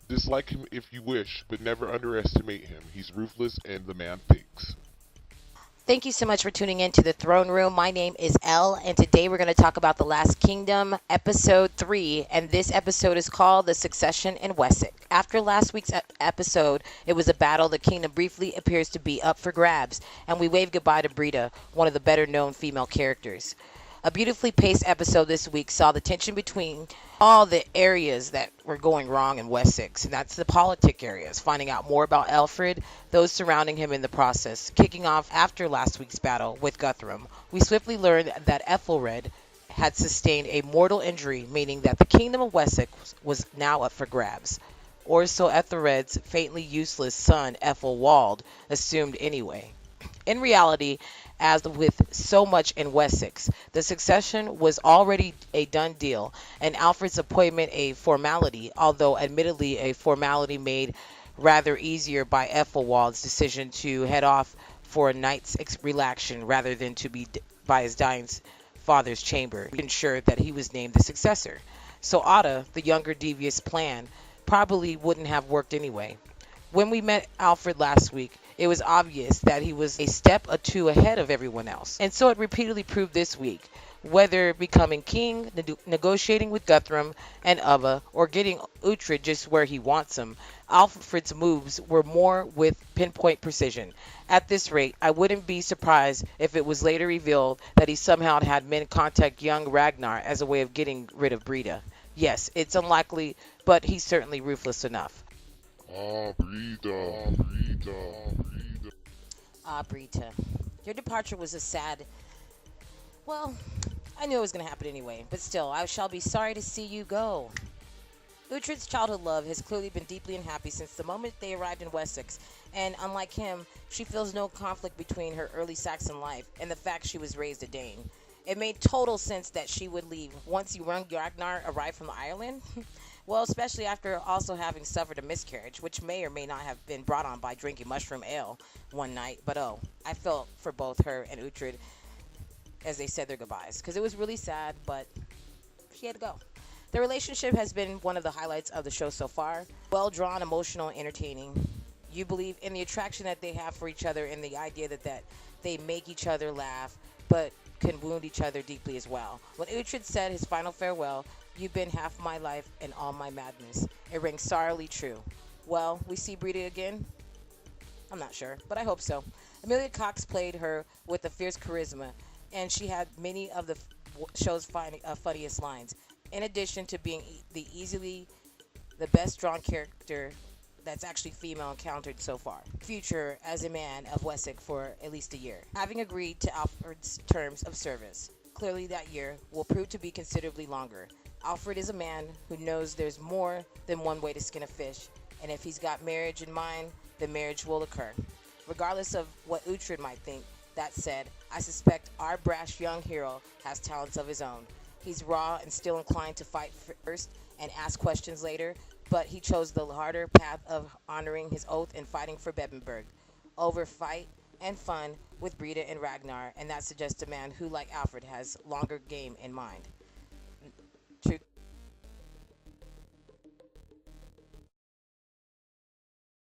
Dislike him if you wish, but never underestimate him. He's ruthless and the man thinks. Thank you so much for tuning in to the Throne Room. My name is Elle, and today we're going to talk about The Last Kingdom, Episode 3. And this episode is called The Succession in Wessex. After last week's episode, it was a battle the kingdom briefly appears to be up for grabs, and we wave goodbye to Brida, one of the better known female characters. A beautifully paced episode this week saw the tension between all the areas that were going wrong in Wessex, and that's the politic areas, finding out more about Alfred, those surrounding him in the process. Kicking off after last week's battle with Guthrum, we swiftly learned that Ethelred had sustained a mortal injury, meaning that the kingdom of Wessex was now up for grabs. Or so Ethelred's faintly useless son, Ethelwald, assumed anyway. In reality, as with so much in Wessex, the succession was already a done deal, and Alfred's appointment a formality, although admittedly a formality made rather easier by Ethelwald's decision to head off for a night's relaxation rather than to be by his dying father's chamber, ensured that he was named the successor. So Otta, the younger devious plan, probably wouldn't have worked anyway. When we met Alfred last week, it was obvious that he was a step or two ahead of everyone else. And so it repeatedly proved this week, whether becoming king, negotiating with Guthrum and Ava, or getting Uhtred just where he wants him, Alfred's moves were more with pinpoint precision. At this rate, I wouldn't be surprised if it was later revealed that he somehow had men contact young Ragnar as a way of getting rid of Brida. Yes, it's unlikely, but he's certainly ruthless enough. Brida, Brida. Brita, your departure was a sad. Well, I knew it was going to happen anyway, but still, I shall be sorry to see you go. Uhtred's childhood love has clearly been deeply unhappy since the moment they arrived in Wessex, and unlike him, she feels no conflict between her early Saxon life and the fact she was raised a Dane. It made total sense that she would leave once young Ragnar arrived from Ireland. Well, especially after also having suffered a miscarriage, which may or may not have been brought on by drinking mushroom ale one night. But oh, I felt for both her and Uhtred as they said their goodbyes, because it was really sad, but she had to go. The relationship has been one of the highlights of the show so far. Well drawn, emotional, entertaining. You believe in the attraction that they have for each other and the idea that they make each other laugh, but can wound each other deeply as well. When Uhtred said his final farewell, "You've been half my life and all my madness," it rings sorrowfully true. Well, we see Brida again? I'm not sure, but I hope so. Amelia Cox played her with a fierce charisma, and she had many of the show's funniest lines. In addition to being easily the best drawn character that's actually female encountered so far. Future as a man of Wessex for at least a year, having agreed to Alfred's terms of service. Clearly that year will prove to be considerably longer. Alfred is a man who knows there's more than one way to skin a fish, and if he's got marriage in mind, the marriage will occur. Regardless of what Uhtred might think, that said, I suspect our brash young hero has talents of his own. He's raw and still inclined to fight first and ask questions later, but he chose the harder path of honoring his oath and fighting for Bebenberg over fight and fun with Brida and Ragnar, and that suggests a man who, like Alfred, has longer game in mind.